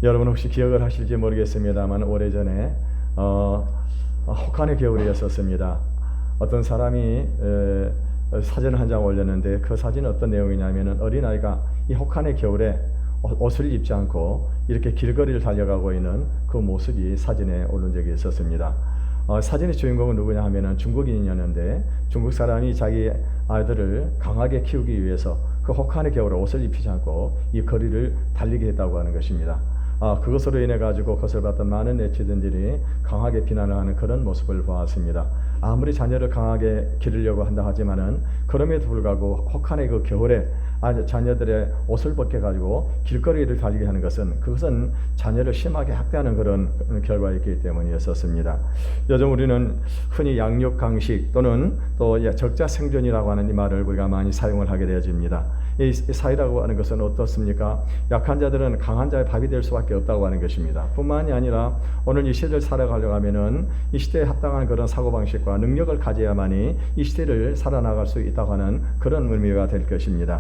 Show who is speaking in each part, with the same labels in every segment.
Speaker 1: 여러분 혹시 기억을 하실지 모르겠습니다만 오래전에 혹한의 겨울이었었습니다. 어떤 사람이 사진을 한 장 올렸는데 그 사진은 어떤 내용이냐면은 어린아이가 이 혹한의 겨울에 옷을 입지 않고 이렇게 길거리를 달려가고 있는 그 모습이 사진에 오른 적이 있었습니다. 사진의 주인공은 누구냐 하면은 중국인이었는데 중국 사람이 자기 아이들을 강하게 키우기 위해서 그 혹한의 겨울에 옷을 입히지 않고 이 거리를 달리게 했다고 하는 것입니다. 그것으로 인해 가지고 그것을 봤던 많은 네티즌들이 강하게 비난을 하는 그런 모습을 보았습니다. 아무리 자녀를 강하게 기르려고 한다 하지만은 그럼에도 불구하고 혹한의 그 겨울에 자녀들의 옷을 벗겨 가지고 길거리를 달리게 하는 그것은 자녀를 심하게 학대하는 그런 결과였기 때문이었습니다. 요즘 우리는 흔히 양육 강식 또는 또 적자 생존이라고 하는 이 말을 우리가 많이 사용을 하게 되어집니다. 이 사회라고 하는 것은 어떻습니까? 약한 자들은 강한 자의 밥이 될 수밖에 없다고 하는 것입니다. 뿐만이 아니라 오늘 이 시대를 살아가려고 하면은 이 시대에 합당한 그런 사고방식과 능력을 가져야만이 이 시대를 살아나갈 수 있다고 하는 그런 의미가 될 것입니다.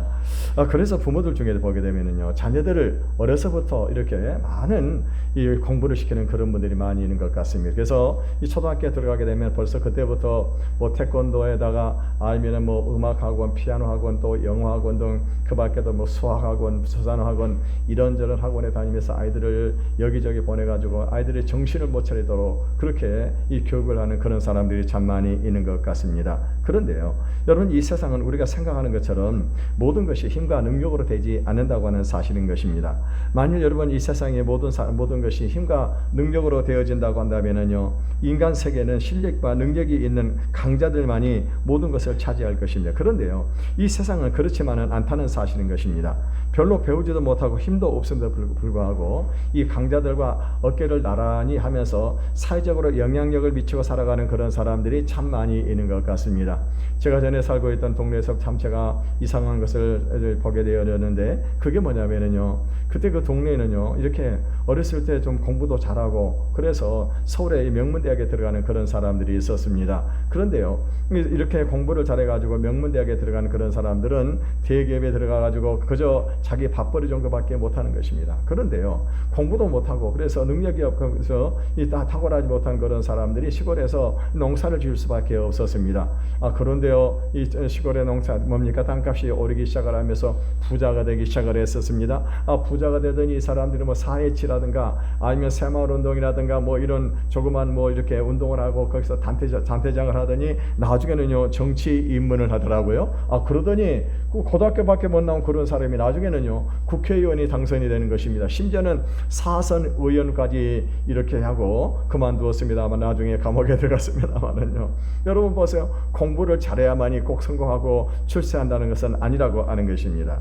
Speaker 1: 그래서 부모들 중에 보게 되면은요, 자녀들을 어려서부터 이렇게 많은 이 공부를 시키는 그런 분들이 많이 있는 것 같습니다. 그래서 이 초등학교에 들어가게 되면 벌써 그때부터 뭐 태권도에다가 아니면은 뭐 음악학원, 피아노학원, 또 영어학원 등 그 밖에도 뭐 수학학원, 수산학원 이런저런 학원에 다니면서 아이들을 여기저기 보내가지고 아이들의 정신을 못 차리도록 그렇게 이 교육을 하는 그런 사람들이 참 많이 있는 것 같습니다. 그런데요, 여러분, 이 세상은 우리가 생각하는 것처럼 모든 것이 힘과 능력으로 되지 않는다고 하는 사실인 것입니다. 만일 여러분 이 세상의 모든 것이 힘과 능력으로 되어진다고 한다면은요, 인간 세계는 실력과 능력이 있는 강자들만이 모든 것을 차지할 것입니다. 그런데요, 이 세상은 그렇지만은 않다는 사실인 것입니다. 별로 배우지도 못하고 힘도 없음에도 불구하고 이 강자들과 어깨를 나란히 하면서 사회적으로 영향력을 미치고 살아가는 그런 사람들이 참 많이 있는 것 같습니다. 제가 전에 살고 있던 동네에서 참 제가 이상한 것을 보게 되었는데 그게 뭐냐면은요, 그때 그 동네에는요, 이렇게 어렸을 때 좀 공부도 잘하고 그래서 서울의 명문대학에 들어가는 그런 사람들이 있었습니다. 그런데요, 이렇게 공부를 잘해가지고 명문대학에 들어가는 그런 사람들은 대기업에 들어가가지고 그저 자기 밥벌이 정도밖에 못하는 것입니다. 그런데요, 공부도 못하고 그래서 능력이 없어서 탁월하지 못한 그런 사람들이 시골에서 농사를 지을 수밖에 없었습니다. 그런데요, 이 시골의 농사 뭡니까? 땅값이 오르기 시작을 하면서 부자가 되기 시작을 했었습니다. 부자가 되더니 이 사람들이 뭐 사회치라든가 아니면 새마을운동이라든가 뭐 이런 조그만 뭐 이렇게 운동을 하고 거기서 단체장을 하더니 나중에는요, 정치 입문을 하더라고요. 그러더니 고등학교밖에 못 나온 그런 사람이 나중에는요, 국회의원이 당선이 되는 것입니다. 심지어는 사선 의원까지 이렇게 하고 그만두었습니다만 나중에 감옥에 들어갔습니다만은요, 여러분 보세요. 공부를 잘해야만이 꼭 성공하고 출세한다는 것은 아니라고 하는 것입니다.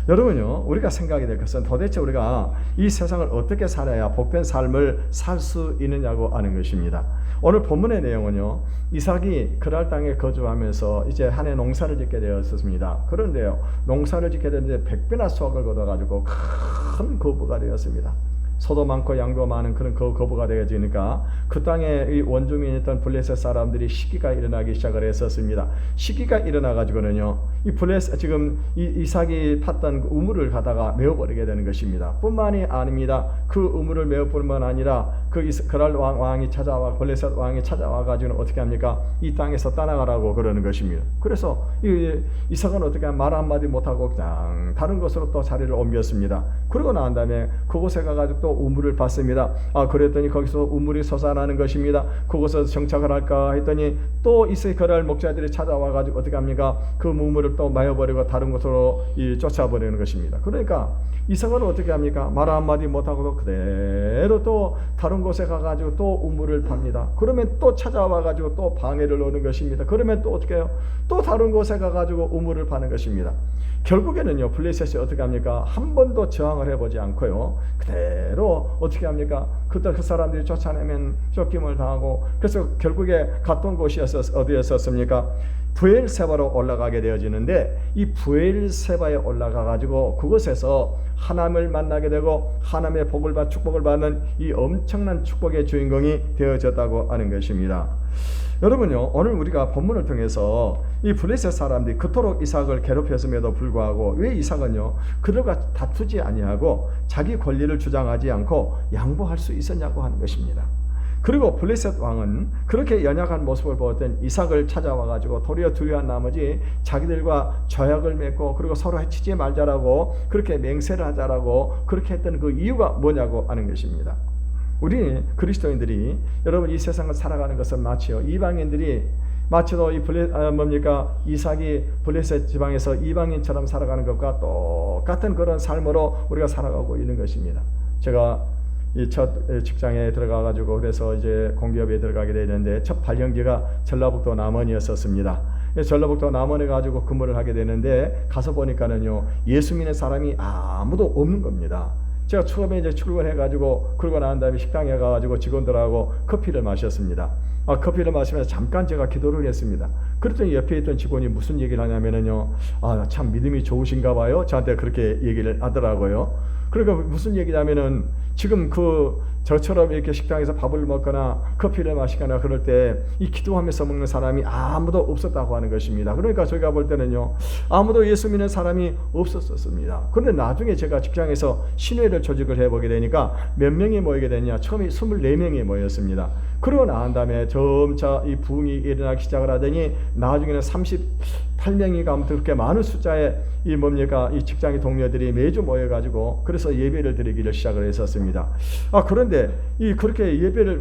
Speaker 1: 여러분요, 우리가 생각이 될 것은 도대체 우리가 이 세상을 어떻게 살아야 복된 삶을 살 수 있느냐고 하는 것입니다. 오늘 본문의 내용은요, 이삭이 그랄 땅에 거주하면서 이제 한 해 농사를 짓게 되었습니다. 그런데요, 농사를 짓게 되는데 100배나 수확을 거둬가지고 큰 거부가 되었습니다. 소도 많고 양도 많은 그런 거부가 되어지니까 그 땅에 이 원주민이었던 블레셋 사람들이 시기가 일어나기 시작을 했었습니다. 시기가 일어나 가지고는요, 이 블레셋 지금 이삭이 팠던 우물을 가다가 메워버리게 되는 것입니다. 뿐만이 아닙니다. 그 우물을 메울 뿐만 아니라 그랄 왕이 찾아와 블레셋 왕이 찾아와 가지고는 어떻게 합니까? 이 땅에서 떠나가라고 그러는 것입니다. 그래서 이삭은 어떻게 말 한마디 못하고 그냥 다른 곳으로 또 자리를 옮겼습니다. 그러고 난 다음에 그곳에 가가지고 또 우물을 봤습니다. 그랬더니 거기서 우물이 솟아나는 것입니다. 그곳에서 정착을 할까 했더니 또 이스라엘 그랄 목자들이 찾아와가지고 어떻게 합니까? 그 우물을 또 마여버리고 다른 곳으로 쫓아버리는 것입니다. 그러니까 이삭은 어떻게 합니까? 말 한마디 못하고도 그대로 또 다른 곳에 가가지고 또 우물을 팝니다. 그러면 또 찾아와가지고 또 방해를 오는 것입니다. 그러면 또 어떻게 해요? 또 다른 곳에 가가지고 우물을 파는 것입니다. 결국에는요, 블레셋이 어떻게 합니까? 한 번도 저항을 해보지 않고요, 그대로 어떻게 합니까? 그 사람들이 쫓아내면 쫓김을 당하고, 그래서 결국에 갔던 곳이 어디였었습니까? 브엘세바로 올라가게 되어지는데, 이 브엘세바에 올라가 가지고 그곳에서 하나님을 만나게 되고 하나님의 축복을 받는 이 엄청난 축복의 주인공이 되어졌다고 하는 것입니다. 여러분요, 오늘 우리가 본문을 통해서 이 블레셋 사람들이 그토록 이삭을 괴롭혔음에도 불구하고 왜 이삭은요 그들과 다투지 아니하고 자기 권리를 주장하지 않고 양보할 수 있었냐고 하는 것입니다. 그리고 블레셋 왕은 그렇게 연약한 모습을 보았던 이삭을 찾아와 가지고 도리어 두려워한 나머지 자기들과 조약을 맺고 그리고 서로 해치지 말자라고 그렇게 맹세를 하자라고 그렇게 했던 그 이유가 뭐냐고 하는 것입니다. 우리 그리스도인들이 여러분 이 세상을 살아가는 것은 마치요 이방인들이 마치도 이 이삭이 블레셋 지방에서 이방인처럼 살아가는 것과 똑같은 그런 삶으로 우리가 살아가고 있는 것입니다. 제가 이 첫 직장에 들어가 가지고 그래서 이제 공기업에 들어가게 되는데 첫 발령지가 전라북도 남원이었었습니다. 전라북도 남원에 가지고 근무를 하게 되는데 가서 보니까는요 예수 믿는 사람이 아무도 없는 겁니다. 제가 처음에 이제 출근해 가지고 그러고 난 다음에 식당에 가 가지고 직원들하고 커피를 마셨습니다. 커피를 마시면서 잠깐 제가 기도를 했습니다. 그랬더니 옆에 있던 직원이 무슨 얘기를 하냐면은요, 참 믿음이 좋으신가 봐요. 저한테 그렇게 얘기를 하더라고요. 그러니까 무슨 얘기냐면은 지금 저처럼 이렇게 식당에서 밥을 먹거나 커피를 마시거나 그럴 때 이 기도하면서 먹는 사람이 아무도 없었다고 하는 것입니다. 그러니까 저희가 볼 때는요 아무도 예수 믿는 사람이 없었습니다. 그런데 나중에 제가 직장에서 신회를 조직을 해보게 되니까 몇 명이 모이게 되냐, 처음에 24명이 모였습니다. 그러고 난 다음에 점차 이 부흥이 일어나기 시작을 하더니 나중에는 38명이 아무튼 그렇게 많은 숫자의 이 직장의 동료들이 매주 모여가지고 그래서 예배를 드리기를 시작을 했었습니다. 그런데 그렇게 예배를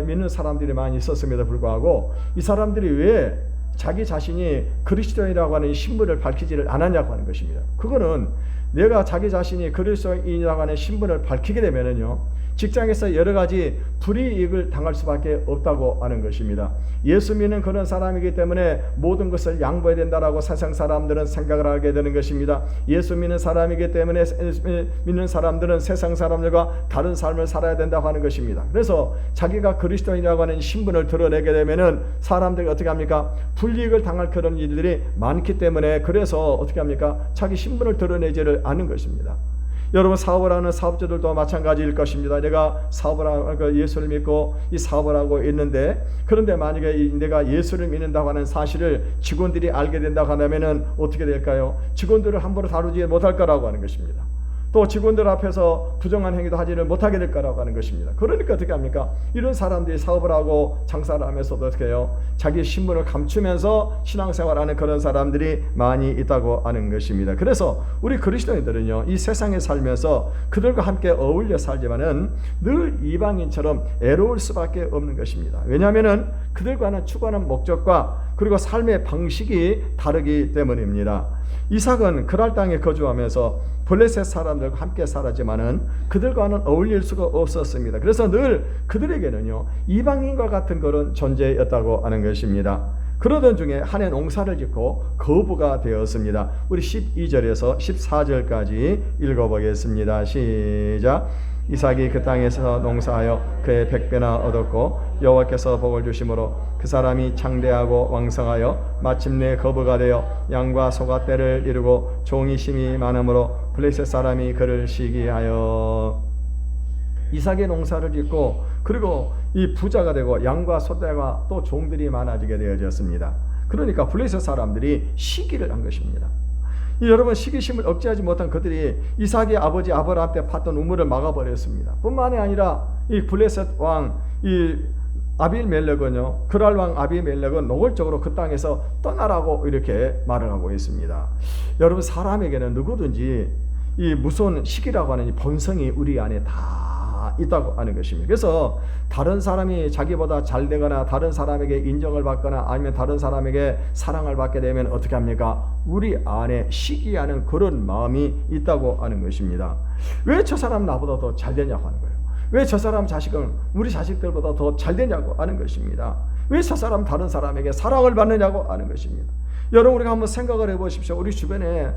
Speaker 1: 믿는 사람들이 많이 있었음에도 불구하고 이 사람들이 왜 자기 자신이 그리스도인이라고 하는 신분을 밝히지를 않았냐고 하는 것입니다. 그거는 내가 자기 자신이 그리스도인이라고 하는 신분을 밝히게 되면은요 직장에서 여러 가지 불이익을 당할 수밖에 없다고 하는 것입니다. 예수 믿는 그런 사람이기 때문에 모든 것을 양보해야 된다라고 세상 사람들은 생각을 하게 되는 것입니다. 예수 믿는 사람이기 때문에 믿는 사람들은 세상 사람들과 다른 삶을 살아야 된다고 하는 것입니다. 그래서 자기가 그리스도인이라고 하는 신분을 드러내게 되면은 사람들이 어떻게 합니까? 불이익을 당할 그런 일들이 많기 때문에 그래서 어떻게 합니까? 자기 신분을 드러내지를 않는 것입니다. 여러분 사업을 하는 사업자들도 마찬가지일 것입니다. 내가 사업을 하고 예수를 믿고 이 사업을 하고 있는데 그런데 만약에 내가 예수를 믿는다고 하는 사실을 직원들이 알게 된다고 하면은 어떻게 될까요? 직원들을 함부로 다루지 못할 거라고 하는 것입니다. 또 직원들 앞에서 부정한 행위도 하지를 못하게 될 거라고 하는 것입니다. 그러니까 어떻게 합니까? 이런 사람들이 사업을 하고 장사를 하면서도 어떻게 해요? 자기 신분을 감추면서 신앙생활하는 그런 사람들이 많이 있다고 하는 것입니다. 그래서 우리 그리스도인들은요 이 세상에 살면서 그들과 함께 어울려 살지만은 늘 이방인처럼 애로울 수밖에 없는 것입니다. 왜냐하면은 그들과는 추구하는 목적과 그리고 삶의 방식이 다르기 때문입니다. 이삭은 그랄 땅에 거주하면서 블레셋 사람들과 함께 살았지만은 그들과는 어울릴 수가 없었습니다. 그래서 늘 그들에게는요 이방인과 같은 그런 존재였다고 하는 것입니다. 그러던 중에 한 해 농사를 짓고 거부가 되었습니다. 우리 12절에서 14절까지 읽어보겠습니다. 시작. 이삭이 그 땅에서 농사하여 그의 100배나 얻었고 여호와께서 복을 주심으로 그 사람이 장대하고 왕성하여 마침내 거부가 되어 양과 소가 떼를 이루고 종이 심히 많으므로 블레셋 사람이 그를 시기하여. 이삭의 농사를 짓고 그리고 이 부자가 되고 양과 소떼가 또 종들이 많아지게 되어졌습니다. 그러니까 블레셋 사람들이 시기를 한 것입니다. 여러분 시기심을 억제하지 못한 그들이 이삭의 아버지 아브라함 때 팠던 우물을 막아버렸습니다. 뿐만이 아니라 이 블레셋 왕 이 아비멜렉은요 그랄 왕 아비멜렉은 노골적으로 그 땅에서 떠나라고 이렇게 말을 하고 있습니다. 여러분 사람에게는 누구든지 이 무서운 시기라고 하는 이 본성이 우리 안에 다 있다고 하는 것입니다. 그래서 다른 사람이 자기보다 잘 되거나 다른 사람에게 인정을 받거나 아니면 다른 사람에게 사랑을 받게 되면 어떻게 합니까? 우리 안에 시기하는 그런 마음이 있다고 하는 것입니다. 왜 저 사람 나보다 더 잘 되냐고 하는 거예요. 왜 저 사람 자식은 우리 자식들보다 더 잘 되냐고 하는 것입니다. 왜 저 사람 다른 사람에게 사랑을 받느냐고 하는 것입니다. 여러분 우리가 한번 생각을 해보십시오. 우리 주변에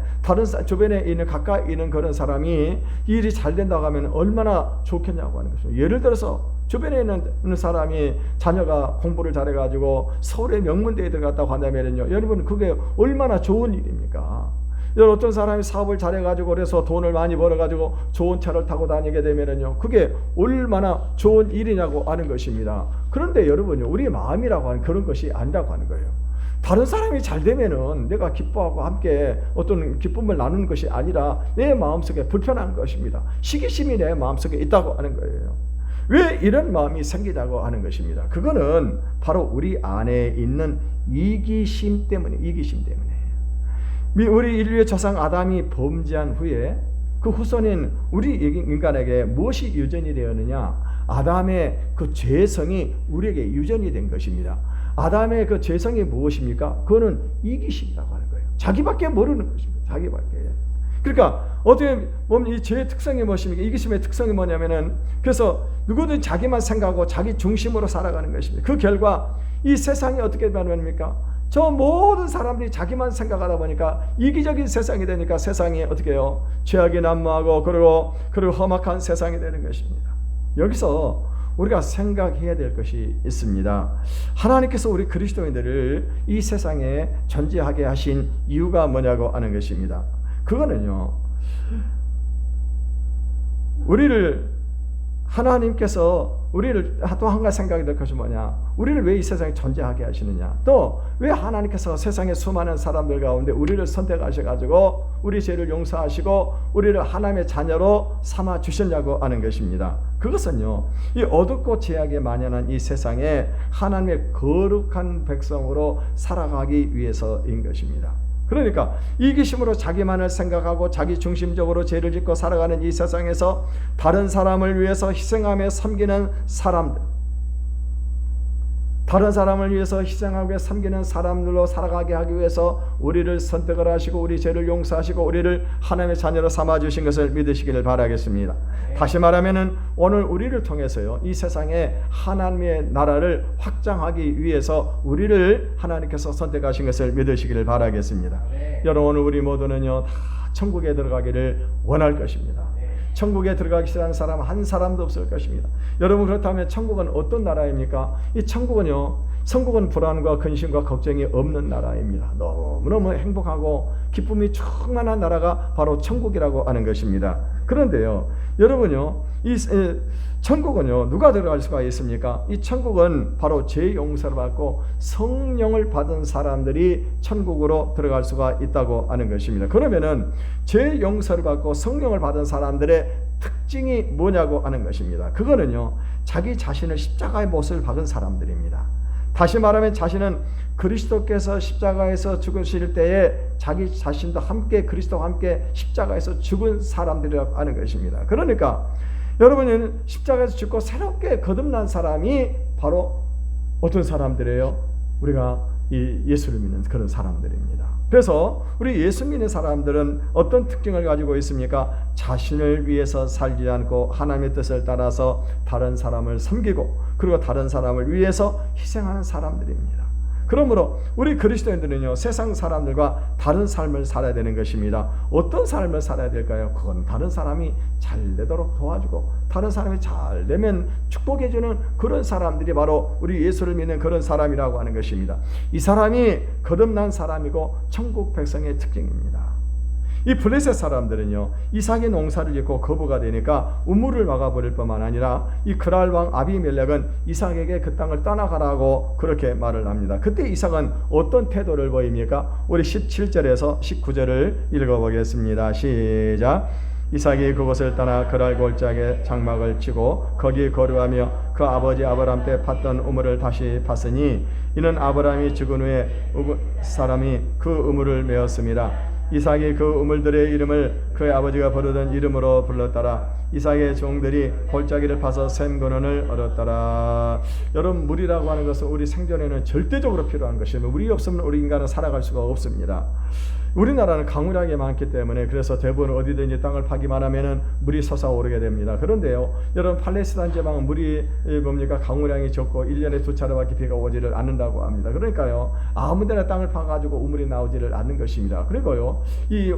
Speaker 1: 주변에 있는 가까이 있는 그런 사람이 일이 잘 된다고 하면 얼마나 좋겠냐고 하는 것이죠. 예를 들어서 주변에 있는 사람이 자녀가 공부를 잘해가지고 서울의 명문대에 들어갔다고 한다면요, 여러분 그게 얼마나 좋은 일입니까? 여러분 어떤 사람이 사업을 잘해가지고 그래서 돈을 많이 벌어가지고 좋은 차를 타고 다니게 되면은요, 그게 얼마나 좋은 일이냐고 하는 것입니다. 그런데 여러분요, 우리의 마음이라고 하는 그런 것이 아니라고 하는 거예요. 다른 사람이 잘 되면은 내가 기뻐하고 함께 어떤 기쁨을 나누는 것이 아니라 내 마음속에 불편한 것입니다. 시기심이 내 마음속에 있다고 하는 거예요. 왜 이런 마음이 생기냐고 하는 것입니다. 그거는 바로 우리 안에 있는 이기심 때문에, 이기심 때문에. 우리 인류의 조상 아담이 범죄한 후에 그 후손인 우리 인간에게 무엇이 유전이 되었느냐? 아담의 그 죄성이 우리에게 유전이 된 것입니다. 아담의 그 죄성이 무엇입니까? 그거는 이기심이라고 하는 거예요. 자기밖에 모르는 것입니다. 자기밖에. 그러니까 어떻게 보면 이 죄의 특성이 무엇입니까? 이기심의 특성이 뭐냐면은, 그래서 누구든 자기만 생각하고 자기 중심으로 살아가는 것입니다. 그 결과 이 세상이 어떻게 변합니까? 저 모든 사람들이 자기만 생각하다 보니까 이기적인 세상이 되니까 세상이 어떻게 해요? 죄악이 난무하고 그리고 험악한 세상이 되는 것입니다. 여기서 우리가 생각해야 될 것이 있습니다. 하나님께서 우리 그리스도인들을 이 세상에 존재하게 하신 이유가 뭐냐고 하는 것입니다. 그거는요, 하나님께서 우리를 또 한 가지 생각이 될 것이 뭐냐? 우리를 왜 이 세상에 존재하게 하시느냐? 또 왜 하나님께서 세상의 수많은 사람들 가운데 우리를 선택하셔가지고 우리 죄를 용서하시고 우리를 하나님의 자녀로 삼아 주셨냐고 하는 것입니다. 그것은요, 이 어둡고 죄악에 만연한 이 세상에 하나님의 거룩한 백성으로 살아가기 위해서인 것입니다. 그러니까 이기심으로 자기만을 생각하고 자기 중심적으로 죄를 짓고 살아가는 이 세상에서 다른 사람을 위해서 희생하며 섬기는 사람들, 다른 사람을 위해서 희생하고 섬기는 사람들로 살아가게 하기 위해서 우리를 선택을 하시고 우리 죄를 용서하시고 우리를 하나님의 자녀로 삼아주신 것을 믿으시기를 바라겠습니다. 다시 말하면은 오늘 우리를 통해서요, 이 세상에 하나님의 나라를 확장하기 위해서 우리를 하나님께서 선택하신 것을 믿으시기를 바라겠습니다. 여러분 오늘 우리 모두는요, 다 천국에 들어가기를 원할 것입니다. 천국에 들어가기 싫어하는 사람 한 사람도 없을 것입니다. 여러분 그렇다면 천국은 어떤 나라입니까? 이 천국은요, 천국은 불안과 근심과 걱정이 없는 나라입니다. 너무너무 행복하고 기쁨이 충만한 나라가 바로 천국이라고 하는 것입니다. 그런데요, 여러분요, 이 천국은요, 누가 들어갈 수가 있습니까? 이 천국은 바로 죄 용서를 받고 성령을 받은 사람들이 천국으로 들어갈 수가 있다고 하는 것입니다. 그러면은 죄 용서를 받고 성령을 받은 사람들의 특징이 뭐냐고 하는 것입니다. 그거는요, 자기 자신을 십자가의 못을 박은 사람들입니다. 다시 말하면 자신은 그리스도께서 십자가에서 죽으실 때에 자기 자신도 함께 그리스도와 함께 십자가에서 죽은 사람들이라고 하는 것입니다. 그러니까 여러분은 십자가에서 죽고 새롭게 거듭난 사람이 바로 어떤 사람들이에요? 우리가 이 예수를 믿는 그런 사람들입니다. 그래서 우리 예수 믿는 사람들은 어떤 특징을 가지고 있습니까? 자신을 위해서 살지 않고 하나님의 뜻을 따라서 다른 사람을 섬기고 그리고 다른 사람을 위해서 희생하는 사람들입니다. 그러므로 우리 그리스도인들은요, 세상 사람들과 다른 삶을 살아야 되는 것입니다. 어떤 삶을 살아야 될까요? 그건 다른 사람이 잘 되도록 도와주고 다른 사람이 잘 되면 축복해주는 그런 사람들이 바로 우리 예수를 믿는 그런 사람이라고 하는 것입니다. 이 사람이 거듭난 사람이고 천국 백성의 특징입니다. 이 블레셋 사람들은요, 이삭이 농사를 짓고 거부가 되니까 우물을 막아버릴 뿐만 아니라 이 그랄 왕 아비멜렉은 이삭에게 그 땅을 떠나가라고 그렇게 말을 합니다. 그때 이삭은 어떤 태도를 보입니까? 우리 17절에서 19절을 읽어보겠습니다. 시작. 이삭이 그곳을 떠나 그랄 골짜기에 장막을 치고 거기 거류하며 그 아버지 아브라함 때 팠던 우물을 다시 팠으니 이는 아브라함이 죽은 후에 사람이 그 우물을 메었습니다. 이삭이 그 우물들의 이름을 그의 아버지가 부르던 이름으로 불렀더라. 이삭의 종들이 골짜기를 파서 샘 근원을 얻었더라. 여러분, 물이라고 하는 것은 우리 생존에는 절대적으로 필요한 것입니다. 물이 없으면 우리 인간은 살아갈 수가 없습니다. 우리나라는 강우량이 많기 때문에 그래서 대부분 어디든지 땅을 파기만 하면은 물이 솟아오르게 됩니다. 그런데요, 여러분 팔레스타인 지방은 물이 뭡니까? 강우량이 적고 1년에 2차례밖에 비가 오지를 않는다고 합니다. 그러니까요, 아무데나 땅을 파가지고 우물이 나오지를 않는 것입니다. 그리고요, 이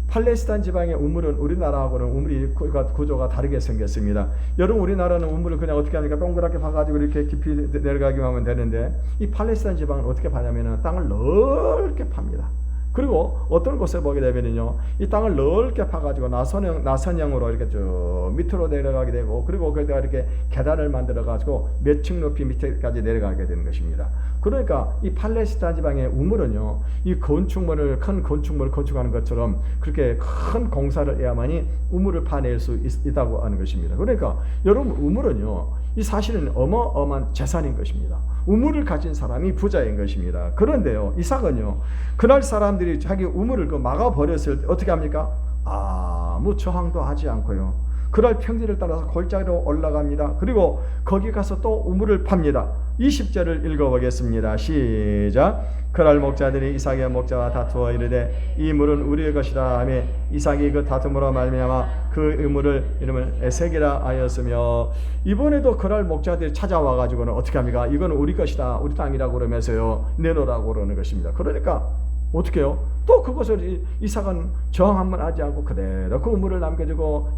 Speaker 1: 팔레스타인 지방의 우물은 우리나라하고는 우물이 구조가 다르게 생겼습니다. 여러분 우리나라는 우물을 그냥 어떻게 하니까 동그랗게 파가지고 이렇게 깊이 내려가기만 하면 되는데, 이 팔레스타인 지방은 어떻게 파냐면은 땅을 넓게 팝니다. 그리고 어떤 곳에 보게 되면요, 이 땅을 넓게 파가지고 나선형으로 이렇게 쭉 밑으로 내려가게 되고, 그리고 거기다가 이렇게 계단을 만들어가지고 몇 층 높이 밑에까지 내려가게 되는 것입니다. 그러니까 이 팔레스타인 지방의 우물은요, 이 큰 건축물을 건축하는 것처럼 그렇게 큰 공사를 해야만이 우물을 파낼 수 있다고 하는 것입니다. 그러니까 여러분, 우물은요, 이 사실은 어마어마한 재산인 것입니다. 우물을 가진 사람이 부자인 것입니다. 그런데요, 이삭은요, 그날 사람들이 자기 우물을 막아버렸을 때 어떻게 합니까? 아무 저항도 하지 않고요, 그날 평지를 따라서 골짜기로 올라갑니다. 그리고 거기 가서 또 우물을 팝니다. 20절을 읽어보겠습니다. 시작. 그날 목자들이 이삭의 목자와 다투어 이르되 이 물은 우리의 것이라 하며 이삭이 그 다툼으로 말미암아 그 우물을 이름을 에색이라 하였으며, 이번에도 그날 목자들이 찾아와 가지고는 어떻게 합니까? 이건 우리 것이다, 우리 땅이라고 그러면서요, 내놓으라고 그러는 것입니다. 그러니까 어떻게 해요? 또 그것을 이삭은 저항 한번 하지 않고 그대로 그 우물을 남겨주고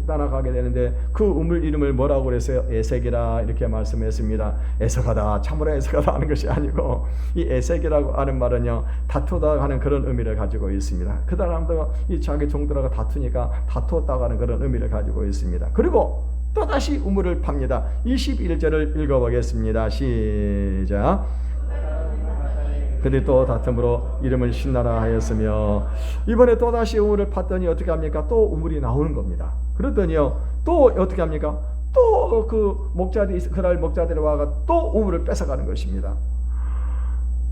Speaker 1: 떠나가게 되는데, 그 우물 이름을 뭐라고 그랬어요? 에색이라 이렇게 말씀했습니다. 애석하다, 참으로 애석하다 하는 것이 아니고, 이 에색이라고 하는 말은요, 다투다 하는 그런 의미를 가지고 있습니다. 그 사람도 이 자기 종들하고 다투니까 다투었다고 하는 그런 의미를 가지고 있습니다. 그리고 또다시 우물을 팝니다. 21절을 읽어보겠습니다. 시작. 그들이 또 다툼으로 이름을 신나라 하였으며, 이번에 또다시 우물을 팠더니 어떻게 합니까? 또 우물이 나오는 겁니다. 그랬더니요, 또 어떻게 합니까? 또 그 목자들이, 그날 목자들이 와가 또 우물을 뺏어가는 것입니다.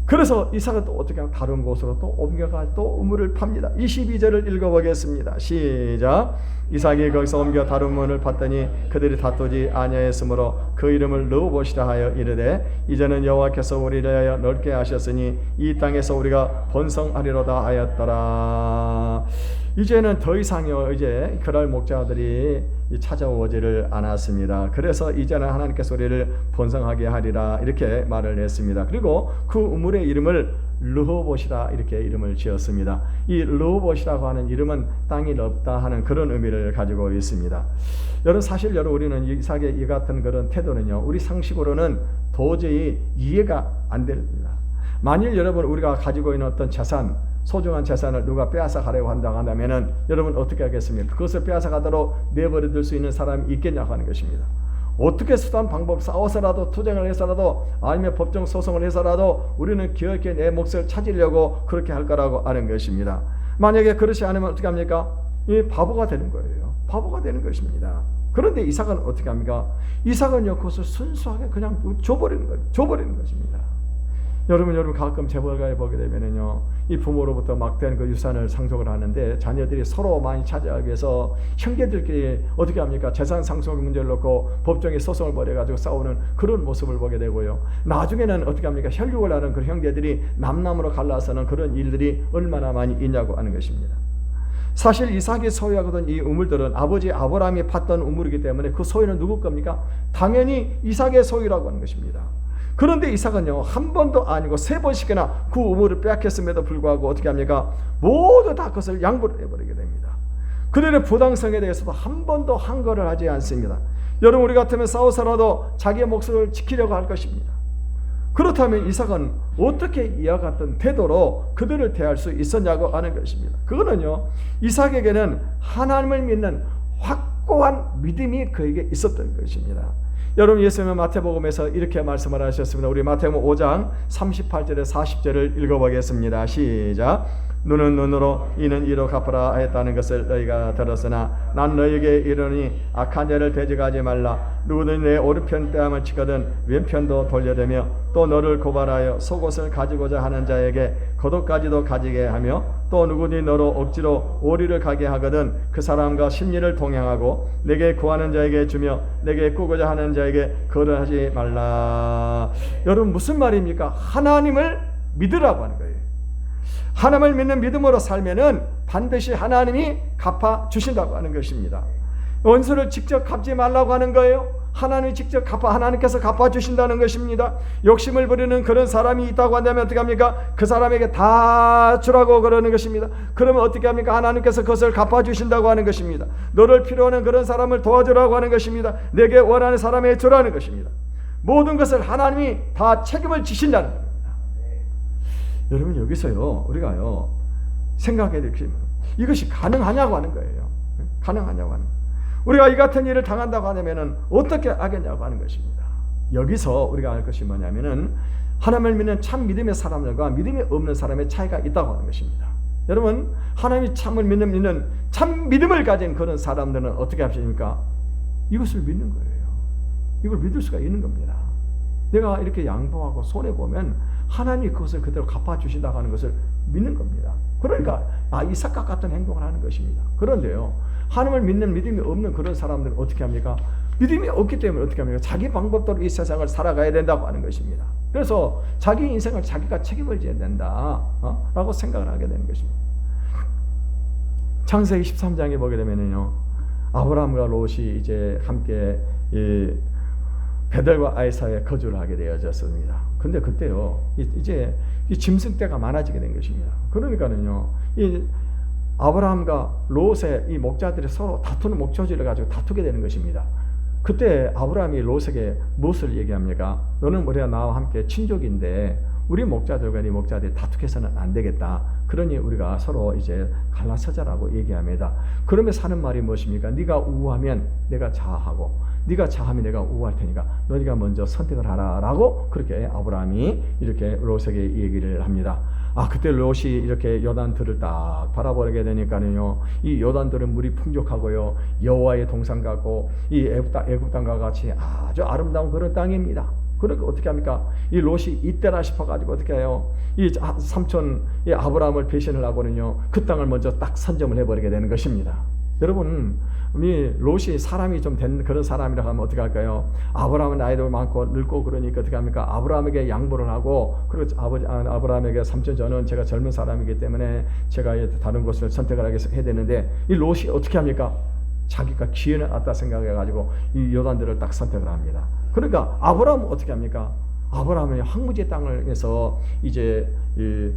Speaker 1: 그래서 이삭은 또 어떻게 하면 다른 곳으로 또 옮겨가 또 우물을 팝니다. 22절을 읽어보겠습니다. 시작. 이삭이 거기서 옮겨 다른 우물을 팠더니 그들이 다투지 아니하였으므로 그 이름을 르호봇이라 하여 이르되 이제는 여호와께서 우리를 하여 넓게 하셨으니 이 땅에서 우리가 번성하리로다 하였더라. 이제는 더 이상요, 이제 그날 목자들이 찾아오지를 않았습니다. 그래서 이제는 하나님께서 우리를 번성하게 하리라 이렇게 말을 했습니다. 그리고 그 우물의 이름을 르호봇이라 이렇게 이름을 지었습니다. 이 르호봇이라고 하는 이름은 땅이 넓다 하는 그런 의미를 가지고 있습니다. 여러분, 사실 우리는 이삭의 이 같은 그런 태도는요, 우리 상식으로는 도저히 이해가 안 됩니다. 만일 여러분 우리가 가지고 있는 어떤 재산, 소중한 재산을 누가 빼앗아 가려고 한다면은 여러분 어떻게 하겠습니까? 그것을 빼앗아 가도록 내버려 둘 수 있는 사람이 있겠냐고 하는 것입니다. 어떻게 수단 방법 싸워서라도, 투쟁을 해서라도, 아니면 법정 소송을 해서라도 우리는 기어있게 내 몫을 찾으려고 그렇게 할 거라고 하는 것입니다. 만약에 그렇지 않으면 어떻게 합니까? 이 바보가 되는 거예요. 바보가 되는 것입니다. 그런데 이삭은 어떻게 합니까? 이삭은요, 그것을 순수하게 그냥 줘버리는 거예요. 줘버리는 것입니다. 여러분 가끔 재벌가에 보게 되면은요, 이 부모로부터 막대한 그 유산을 상속을 하는데 자녀들이 서로 많이 차지하기 위해서 형제들끼리 어떻게 합니까? 재산 상속 문제를 놓고 법정에 소송을 벌여가지고 싸우는 그런 모습을 보게 되고요. 나중에는 어떻게 합니까? 혈육을 하는 그 형제들이 남남으로 갈라서는 그런 일들이 얼마나 많이 있냐고 하는 것입니다. 사실 이삭이 소유하거든 이 우물들은 아버지 아브라함이 팠던 우물이기 때문에 그 소유는 누구 겁니까? 당연히 이삭의 소유라고 하는 것입니다. 그런데 이삭은요, 한 번도 아니고 3번씩이나 그 우물을 빼앗겼음에도 불구하고 어떻게 합니까? 모두 다 그것을 양보를 해버리게 됩니다. 그들의 부당성에 대해서도 한 번도 항거를 하지 않습니다. 여러분, 우리 같으면 싸워서라도 자기의 목숨을 지키려고 할 것입니다. 그렇다면 이삭은 어떻게 이와 같은 태도로 그들을 대할 수 있었냐고 하는 것입니다. 그거는요, 이삭에게는 하나님을 믿는 확고한 믿음이 그에게 있었던 것입니다. 여러분, 예수님은 마태복음에서 이렇게 말씀을 하셨습니다. 우리 마태복음 5장 38절에 40절을 읽어보겠습니다. 시작. 눈은 눈으로 이는 이로 갚으라 했다는 것을 너희가 들었으나 난 너희에게 이르니 악한 자를 대적하지 말라. 누구든 내 오른편 뺨을 치거든 왼편도 돌려대며 또 너를 고발하여 속옷을 가지고자 하는 자에게 겉옷까지도 가지게 하며 또 누구든지 너로 억지로 오리를 가게 하거든 그 사람과 심리를 동행하고 내게 구하는 자에게 주며 내게 꾸고자 하는 자에게 거절하지 말라. 여러분, 무슨 말입니까? 하나님을 믿으라고 하는 거예요. 하나님을 믿는 믿음으로 살면은 반드시 하나님이 갚아 주신다고 하는 것입니다. 원수를 직접 갚지 말라고 하는 거예요. 하나님이 직접 하나님께서 갚아 주신다는 것입니다. 욕심을 부리는 그런 사람이 있다고 한다면 어떻게 합니까? 그 사람에게 다 주라고 그러는 것입니다. 그러면 어떻게 합니까? 하나님께서 그것을 갚아 주신다고 하는 것입니다. 너를 필요하는 그런 사람을 도와주라고 하는 것입니다. 내게 원하는 사람에게 주라는 것입니다. 모든 것을 하나님이 다 책임을 지신다는 겁니다. 여러분, 여기서요 우리가요 생각해야 될 것은 이것이 가능하냐고 하는 거예요. 가능하냐고 하는 거예요. 우리가 이 같은 일을 당한다고 하면은 어떻게 하겠냐고 하는 것입니다. 여기서 우리가 알 것이 뭐냐면은 하나님을 믿는 참 믿음의 사람들과 믿음이 없는 사람의 차이가 있다고 하는 것입니다. 여러분, 하나님이 참을 믿는 참 믿음을 가진 그런 사람들은 어떻게 하십니까? 이것을 믿는 거예요. 이걸 믿을 수가 있는 겁니다. 내가 이렇게 양보하고 손해보면 하나님이 그것을 그대로 갚아주신다고 하는 것을 믿는 겁니다. 그러니까 이삭과 같은 행동을 하는 것입니다. 그런데요, 하나님을 믿는 믿음이 없는 그런 사람들은 어떻게 합니까? 믿음이 없기 때문에 어떻게 합니까? 자기 방법대로 이 세상을 살아가야 된다고 하는 것입니다. 그래서 자기 인생을 자기가 책임을 져야 된다 라고 생각을 하게 되는 것입니다. 창세기 13장에 보게 되면요, 아브라함과 롯이 이제 함께 베델과 아이 사이에 거주를 하게 되어졌습니다. 근데 그때요, 이제 짐승떼가 많아지게 된 것입니다. 그러니까는요, 이 아브라함과 롯의 이 목자들이 서로 다투는 목조지를 가지고 다투게 되는 것입니다. 그때 아브라함이 롯에게 무엇을 얘기합니까? 너는 우리가 나와 함께 친족인데 우리 목자들과 네 목자들이 다투해서는 안 되겠다. 그러니 우리가 서로 이제 갈라서자라고 얘기합니다. 그러면서 하는 말이 무엇입니까? 네가 우하면 내가 자하고 네가 자하면 내가 우할 테니까 너희가 먼저 선택을 하라라고 그렇게 아브라함이 이렇게 롯에게 얘기를 합니다. 그때 롯이 이렇게 요단들을 딱 바라보게 되니까는요, 이 요단들은 물이 풍족하고요, 여호와의 동산 같고 이 애굽 땅과 같이 아주 아름다운 그런 땅입니다. 그러니까 어떻게 합니까? 이 롯이 이때라 싶어가지고 어떻게 해요? 이 삼촌 이 아브라함을 배신을 하고는요, 그 땅을 먼저 딱 선점을 해버리게 되는 것입니다. 여러분, 이 롯이 사람이 좀 된 그런 사람이라고 하면 어떻게 할까요? 아브라함은 나이도 많고 늙고 그러니까 어떻게 합니까? 아브라함에게 양보를 하고, 그리고 아브라함에게 삼촌 저는 제가 젊은 사람이기 때문에 제가 다른 곳을 선택을 해야 되는데, 이 롯이 어떻게 합니까? 자기가 기회는 왔다 생각해가지고 이 요단들을 딱 선택을 합니다. 그러니까 아브라함은 어떻게 합니까? 아브라함은 황무지의 땅을에서 이제 이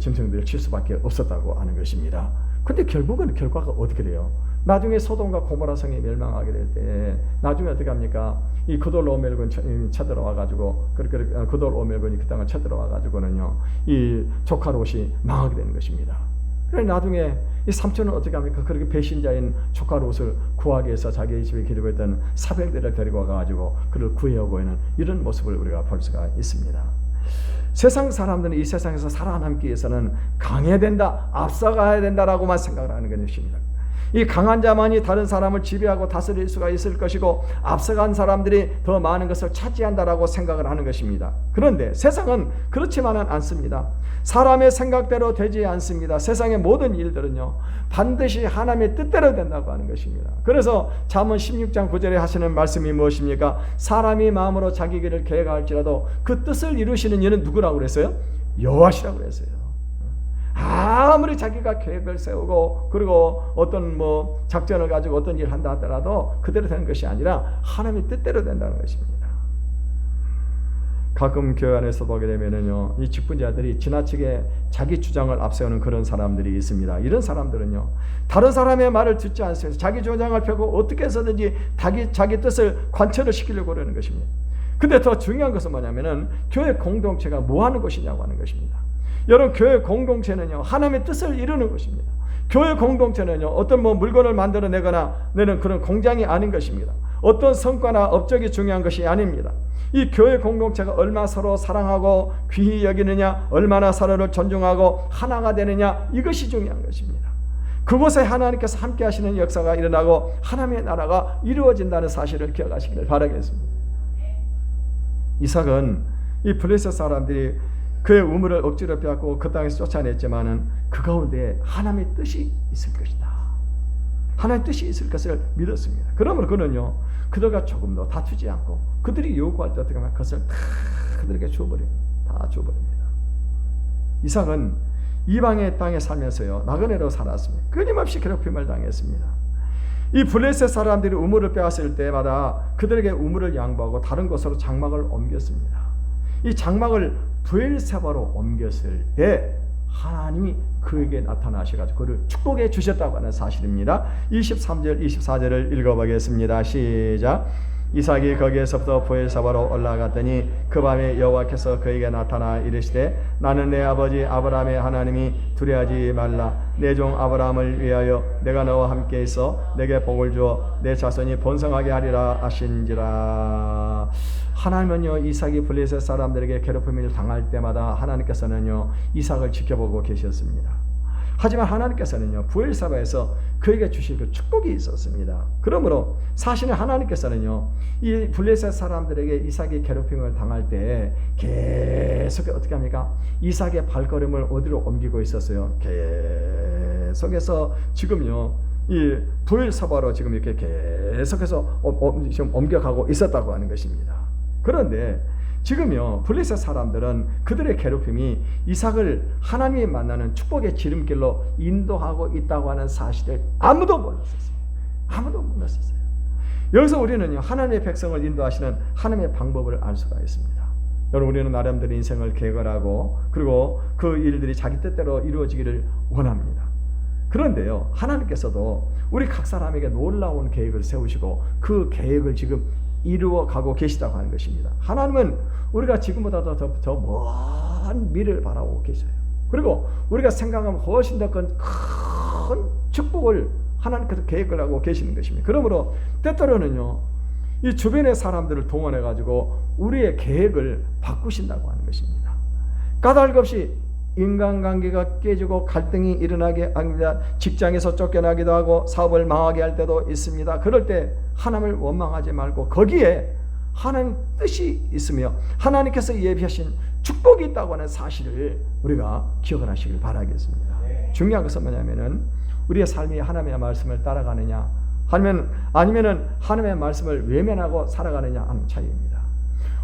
Speaker 1: 짐승들을 칠 수밖에 없었다고 하는 것입니다. 근데 결국은 결과가 어떻게 돼요? 나중에 소돔과 고모라 성이 멸망하게 될 때 나중에 어떻게 합니까? 이 그돌오멜군이 쳐들어와 가지고 그돌오멜군이 그 땅을 쳐들어와 가지고는요, 이 조카 롯이 망하게 되는 것입니다. 그래 나중에 이 삼촌은 어떻게 합니까? 그렇게 배신자인 조카 롯을 구하기 위해서 자기 집에 기르고 있던 사병들을 데리고 와가지고 그를 구해오고 있는 이런 모습을 우리가 볼 수가 있습니다. 세상 사람들은 이 세상에서 살아남기 위해서는 강해야 된다, 앞서가야 된다라고만 생각을 하는 것입니다. 이 강한 자만이 다른 사람을 지배하고 다스릴 수가 있을 것이고 앞서간 사람들이 더 많은 것을 차지한다라고 생각을 하는 것입니다. 그런데 세상은 그렇지만은 않습니다. 사람의 생각대로 되지 않습니다. 세상의 모든 일들은요, 반드시 하나님의 뜻대로 된다고 하는 것입니다. 그래서 잠언 16장 9절에 하시는 말씀이 무엇입니까? 사람이 마음으로 자기 길을 계획할지라도 그 뜻을 이루시는 이는 누구라고 그랬어요? 여호와시라고 그랬어요. 아무리 자기가 계획을 세우고 그리고 어떤 작전을 가지고 어떤 일을 한다 하더라도 그대로 되는 것이 아니라 하나님의 뜻대로 된다는 것입니다. 가끔 교회 안에서 보게 되면은요, 이 직분자들이 지나치게 자기 주장을 앞세우는 그런 사람들이 있습니다. 이런 사람들은요, 다른 사람의 말을 듣지 않습니다. 자기 주장을 펴고 어떻게 해서든지 자기 뜻을 관철을 시키려고 그러는 것입니다. 근데 더 중요한 것은 뭐냐면은 교회 공동체가 뭐 하는 것이냐고 하는 것입니다. 여러분, 교회 공동체는요, 하나님의 뜻을 이루는 것입니다. 교회 공동체는요, 어떤 물건을 만들어내거나 내는 그런 공장이 아닌 것입니다. 어떤 성과나 업적이 중요한 것이 아닙니다. 이 교회 공동체가 얼마나 서로 사랑하고 귀히 여기느냐, 얼마나 서로를 존중하고 하나가 되느냐, 이것이 중요한 것입니다. 그곳에 하나님께서 함께 하시는 역사가 일어나고 하나님의 나라가 이루어진다는 사실을 기억하시기를 바라겠습니다. 이삭은 이 블레셋 사람들이 그의 우물을 억지로 빼앗고 그 땅에서 쫓아냈지만은 그 가운데 하나님의 뜻이 있을 것이다, 하나님의 뜻이 있을 것을 믿었습니다. 그러므로 그는요, 그들과 조금도 다투지 않고 그들이 요구할 때 어떻게 하면 그것을 다 그들에게 주어버립니다. 다 주어버립니다. 이삭은 이방의 땅에 살면서요, 나그네로 살았습니다. 끊임없이 괴롭힘을 당했습니다. 이 블레셋 사람들이 우물을 빼앗을 때마다 그들에게 우물을 양보하고 다른 곳으로 장막을 옮겼습니다. 이 장막을 브엘세바로 옮겼을 때 하나님이 그에게 나타나셔가지고 그를 축복해 주셨다고 하는 사실입니다. 23절 24절을 읽어보겠습니다. 시작. 이삭이 거기에서부터 브엘세바로 올라갔더니 그 밤에 여호와께서 그에게 나타나 이르시되 나는 내 아버지 아브라함의 하나님이 두려워하지 말라. 내 종 아브라함을 위하여 내가 너와 함께 있어 내게 복을 주어 내 자손이 번성하게 하리라 하신지라. 하나님은요, 이삭이 블레셋 사람들에게 괴롭힘을 당할 때마다 하나님께서는요, 이삭을 지켜보고 계셨습니다. 하지만 하나님께서는요, 브엘세바에서 그에게 주실 그 축복이 있었습니다. 그러므로 사실은 하나님께서는요, 이 블레셋 사람들에게 이삭이 괴롭힘을 당할 때 계속 어떻게 합니까? 이삭의 발걸음을 어디로 옮기고 있었어요? 계속해서 지금요, 이 브엘세바로 지금 이렇게 계속해서 지금 옮겨가고 있었다고 하는 것입니다. 그런데 지금요, 블레셋 사람들은 그들의 괴롭힘이 이삭을 하나님이 만나는 축복의 지름길로 인도하고 있다고 하는 사실을 아무도 몰랐었어요. 아무도 몰랐었어요. 여기서 우리는요, 하나님의 백성을 인도하시는 하나님의 방법을 알 수가 있습니다. 여러분, 우리는 나름대로 인생을 계획을 하고 그리고 그 일들이 자기 뜻대로 이루어지기를 원합니다. 그런데요, 하나님께서도 우리 각 사람에게 놀라운 계획을 세우시고 그 계획을 지금 이루어가고 계시다고 하는 것입니다. 하나님은 우리가 지금보다 더 먼 미래를 바라보고 계셔요. 그리고 우리가 생각하면 훨씬 더 큰 축복을 하나님께서 계획을 하고 계시는 것입니다. 그러므로 때때로는요, 이 주변의 사람들을 동원해 가지고 우리의 계획을 바꾸신다고 하는 것입니다. 까닭 없이 인간관계가 깨지고 갈등이 일어나게 합니다. 직장에서 쫓겨나기도 하고 사업을 망하게 할 때도 있습니다. 그럴 때 하나님을 원망하지 말고 거기에 하나님 뜻이 있으며 하나님께서 예비하신 축복이 있다고 하는 사실을 우리가 기억을 하시길 바라겠습니다. 중요한 것은 뭐냐면은 우리의 삶이 하나님의 말씀을 따라가느냐 아니면은 하나님의 말씀을 외면하고 살아가느냐 하는 차이입니다.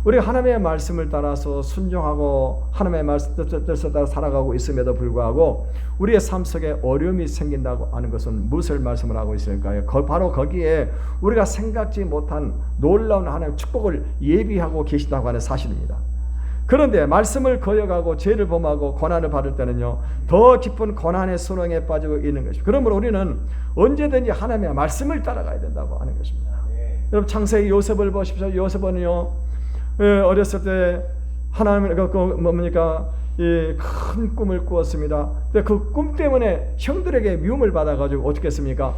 Speaker 1: 우리가 하나님의 말씀을 따라서 순종하고 하나님의 말씀 뜻을 따라 살아가고 있음에도 불구하고 우리의 삶 속에 어려움이 생긴다고 하는 것은 무엇을 말씀을 하고 있을까요? 바로 거기에 우리가 생각지 못한 놀라운 하나님의 축복을 예비하고 계신다고 하는 사실입니다. 그런데 말씀을 거역하고 죄를 범하고 고난을 받을 때는요, 더 깊은 고난의 수렁에 빠지고 있는 것입니다. 그러므로 우리는 언제든지 하나님의 말씀을 따라가야 된다고 하는 것입니다. 여러분, 창세기 요셉을 보십시오. 요셉은요, 어렸을 때 하나님의 뭡니까? 이 큰 꿈을 꾸었습니다. 근데 그 꿈 때문에 형들에게 미움을 받아가지고 어떻게 했습니까?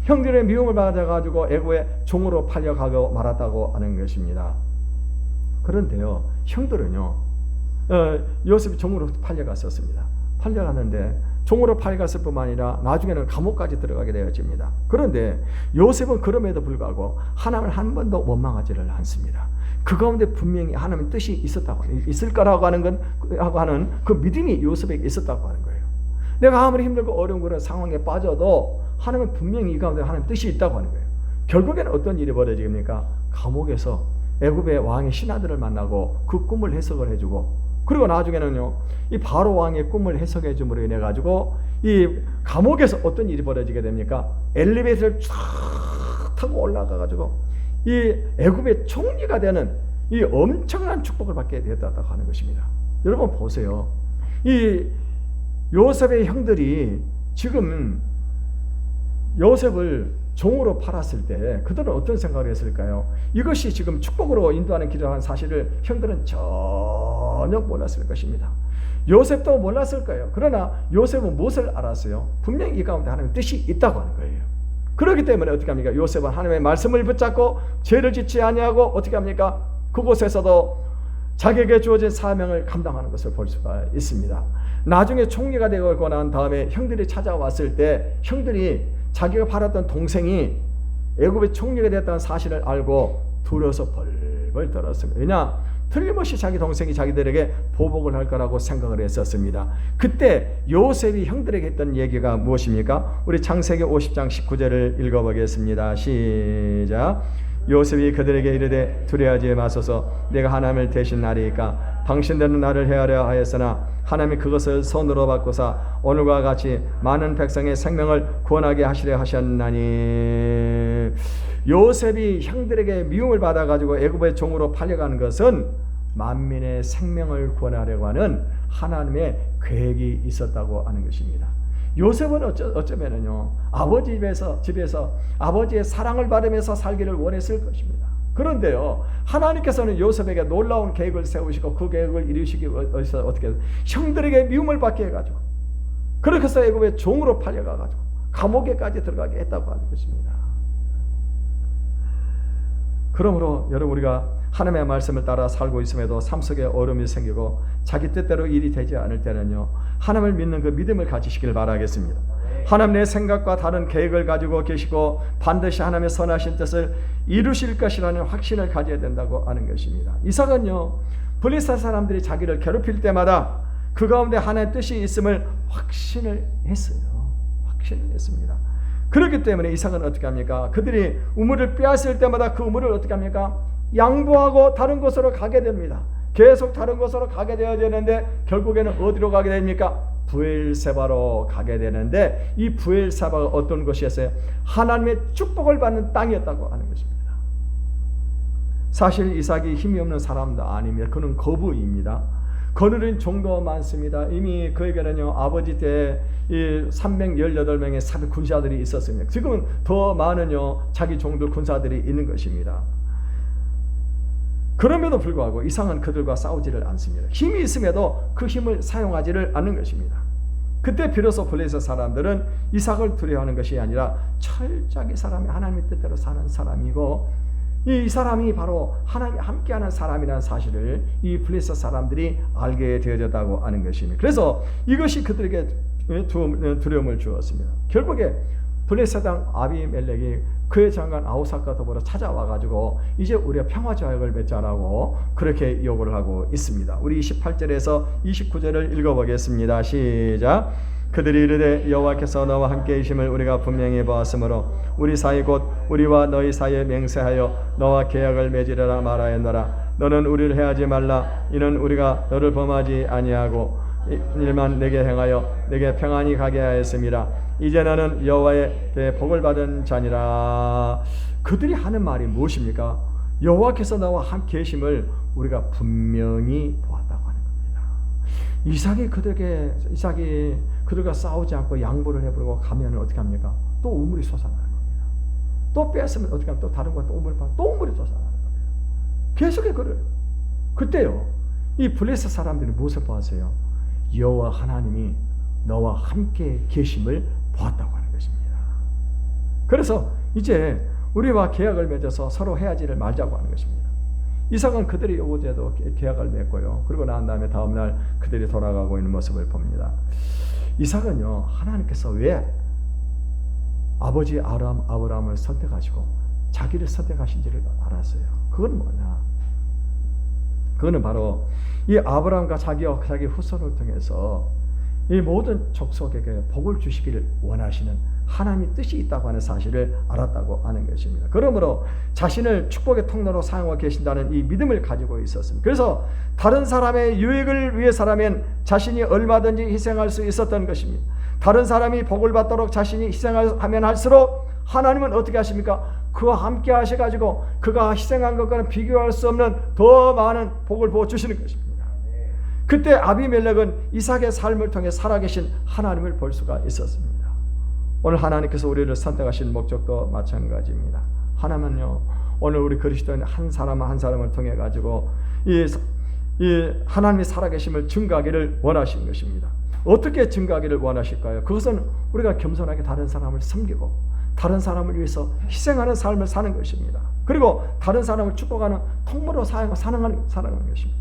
Speaker 1: 형들의 미움을 받아가지고 애고의 종으로 팔려가고 말았다고 하는 것입니다. 그런데요, 형들은요, 요셉이 종으로 팔려갔었습니다. 팔려갔는데 종으로 팔려갔을 뿐만 아니라 나중에는 감옥까지 들어가게 되어집니다. 그런데 요셉은 그럼에도 불구하고 하나님을 한 번도 원망하지를 않습니다. 그 가운데 분명히 하나님의 뜻이 있을 거라고 하는 그 믿음이 요셉에게 있었다고 하는 거예요. 내가 아무리 힘들고 어려운 그런 상황에 빠져도 하나님은 분명히 이 가운데 하나님의 뜻이 있다고 하는 거예요. 결국에는 어떤 일이 벌어집니까? 감옥에서 애굽의 왕의 신하들을 만나고 그 꿈을 해석을 해주고, 그리고 나중에는요, 이 바로 왕의 꿈을 해석해 줌으로 인해 가지고 이 감옥에서 어떤 일이 벌어지게 됩니까? 엘리베이터를 쫙 타고 올라가 가지고 이 애굽의 총리가 되는 이 엄청난 축복을 받게 되었다고 하는 것입니다. 여러분 보세요. 이 요셉의 형들이 지금 요셉을 종으로 팔았을 때 그들은 어떤 생각을 했을까요? 이것이 지금 축복으로 인도하는 길이라는 사실을 형들은 전혀 몰랐을 것입니다. 요셉도 몰랐을 거예요. 그러나 요셉은 무엇을 알았어요? 분명히 이 가운데 하나님의 뜻이 있다고 하는 거예요. 그렇기 때문에 어떻게 합니까? 요셉은 하나님의 말씀을 붙잡고 죄를 짓지 아니하고 어떻게 합니까? 그곳에서도 자기에게 주어진 사명을 감당하는 것을 볼 수가 있습니다. 나중에 총리가 되고 난 다음에 형들이 찾아왔을 때 형들이 자기가 팔았던 동생이 애굽의 총리가 됐다는 사실을 알고 두려워서 벌벌 떨었습니다. 왜냐? 틀림없이 자기 동생이 자기들에게 보복을 할 거라고 생각을 했었습니다. 그때 요셉이 형들에게 했던 얘기가 무엇입니까? 우리 창세기 50장 19절을 읽어보겠습니다. 시작. 요셉이 그들에게 이르되 두려워하지 마소서. 내가 하나님을 대신하리이까 당신들은 나를 헤아려 하였으나 하나님이 그것을 손으로 바꾸사 오늘과 같이 많은 백성의 생명을 구원하게 하시려 하셨나니. 요셉이 형들에게 미움을 받아가지고 애굽의 종으로 팔려가는 것은 만민의 생명을 구원하려고 하는 하나님의 계획이 있었다고 하는 것입니다. 요셉은 어쩌면은요, 아버지 집에서 아버지의 사랑을 받으면서 살기를 원했을 것입니다. 그런데요, 하나님께서는 요셉에게 놀라운 계획을 세우시고 그 계획을 이루시기 위해서 어떻게 형들에게 미움을 받게 해가지고 그렇게 해서 애굽의 종으로 팔려가가지고 감옥에까지 들어가게 했다고 하는 것입니다. 그러므로 여러분, 우리가 하나님의 말씀을 따라 살고 있음에도 삶 속에 어려움이 생기고 자기 뜻대로 일이 되지 않을 때는요, 하나님을 믿는 그 믿음을 가지시길 바라겠습니다. 하나님 내 생각과 다른 계획을 가지고 계시고 반드시 하나님의 선하신 뜻을 이루실 것이라는 확신을 가져야 된다고 하는 것입니다. 이삭은요, 블레셋 사람들이 자기를 괴롭힐 때마다 그 가운데 하나님의 뜻이 있음을 확신을 했어요. 확신을 했습니다. 그렇기 때문에 이삭은 어떻게 합니까? 그들이 우물을 빼앗을 때마다 그 우물을 어떻게 합니까? 양보하고 다른 곳으로 가게 됩니다. 계속 다른 곳으로 가게 되어야 되는데 결국에는 어디로 가게 됩니까? 브엘세바로 가게 되는데, 이 브엘세바가 어떤 곳이었어요? 하나님의 축복을 받는 땅이었다고 하는 것입니다. 사실 이삭이 힘이 없는 사람도 아닙니다. 그는 거부입니다. 거느린 종도 많습니다. 이미 그에게는요, 아버지 때 이 318명의 사비 군사들이 있었습니다. 지금은 더 많은요, 자기 종들 군사들이 있는 것입니다. 그럼에도 불구하고 이삭은 그들과 싸우지를 않습니다. 힘이 있음에도 그 힘을 사용하지를 않는 것입니다. 그때 비로소 블레셋 사람들은 이삭을 두려워하는 것이 아니라 철저하게 사람이 하나님의 뜻대로 사는 사람이고, 이 사람이 바로 하나님이 함께하는 사람이라는 사실을 이 블레셋 사람들이 알게 되어졌다고 하는 것입니다. 그래서 이것이 그들에게 두려움을 주었습니다. 결국에 블레셋 왕 아비멜렉이 그의 장관 아우삭과 더불어 찾아와가지고 이제 우리가 평화조약을 맺자라고 그렇게 요구를 하고 있습니다. 우리 28절에서 29절을 읽어보겠습니다. 시작. 그들이 이르되 여호와께서 너와 함께 계심을 우리가 분명히 보았으므로 우리 사이 곧 우리와 너희 사이에 맹세하여 너와 계약을 맺으려라 말하였노라. 너는 우리를 해하지 말라. 이는 우리가 너를 범하지 아니하고 일만 내게 행하여 내게 평안히 가게 하였음이라. 이제 너는 여호와의 복을 받은 자니라. 그들이 하는 말이 무엇입니까? 여호와께서 나와 함께 계심을 우리가 분명히 보았다고 하는 겁니다. 이삭이 그들과 싸우지 않고 양보를 해버리고 가면 어떻게 합니까? 또 우물이 솟아나는 겁니다. 또 뺐으면 어떻게 하면 또 다른 거 또 우물이 솟아나는 겁니다. 계속해 그래요. 그때요, 이 블레셋 사람들이 무엇을 보았어요? 여호와 하나님이 너와 함께 계심을 보았다고 하는 것입니다. 그래서 이제 우리와 계약을 맺어서 서로 헤어지를 말자고 하는 것입니다. 이삭은 그들이 요구제도 계약을 맺고요. 그리고 난 다음에 다음날 그들이 돌아가고 있는 모습을 봅니다. 이삭은요, 하나님께서 왜 아버지 아브라함을 선택하시고 자기를 선택하신지를 알았어요. 그건 뭐냐? 그거는 바로 이 아브라함과 자기 후손을 통해서 이 모든 족속에게 복을 주시기를 원하시는 하나님의 뜻이 있다고 하는 사실을 알았다고 하는 것입니다. 그러므로 자신을 축복의 통로로 사용하고 계신다는 이 믿음을 가지고 있었습니다. 그래서 다른 사람의 유익을 위해서라면 자신이 얼마든지 희생할 수 있었던 것입니다. 다른 사람이 복을 받도록 자신이 희생하면 할수록 하나님은 어떻게 하십니까? 그와 함께 하셔가지고 그가 희생한 것과는 비교할 수 없는 더 많은 복을 부어주시는 것입니다. 그때 아비멜렉은 이삭의 삶을 통해 살아계신 하나님을 볼 수가 있었습니다. 오늘 하나님께서 우리를 선택하신 목적도 마찬가지입니다. 하나님은요, 오늘 우리 그리스도인 한 사람 한 사람을 통해 가지고 이 하나님이 살아계심을 증거하기를 원하신 것입니다. 어떻게 증거하기를 원하실까요? 그것은 우리가 겸손하게 다른 사람을 섬기고 다른 사람을 위해서 희생하는 삶을 사는 것입니다. 그리고 다른 사람을 축복하는 통로로 사는 것입니다.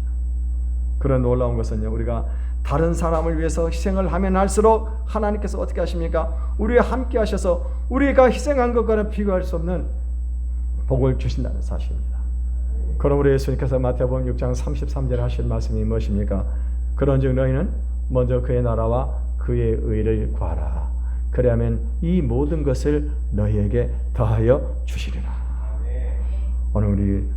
Speaker 1: 그런 놀라운 것은요, 우리가 다른 사람을 위해서 희생을 하면 할수록 하나님께서 어떻게 하십니까? 우리와 함께 하셔서 우리가 희생한 것과는 비교할 수 없는 복을 주신다는 사실입니다. 그러므로 예수님께서 마태복음 6장 33절에 하신 말씀이 무엇입니까? 그런즉 너희는 먼저 그의 나라와 그의 의를 구하라. 그래야면 이 모든 것을 너희에게 더하여 주시리라.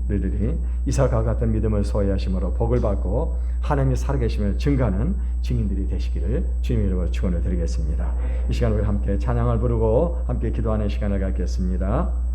Speaker 1: 우리들이 이삭과 같은 믿음을 소유하심으로 복을 받고 하나님이 살아계심을 증거하는 증인들이 되시기를 주님의 이름으로 축원을 드리겠습니다. 이 시간 우리 함께 찬양을 부르고 함께 기도하는 시간을 갖겠습니다.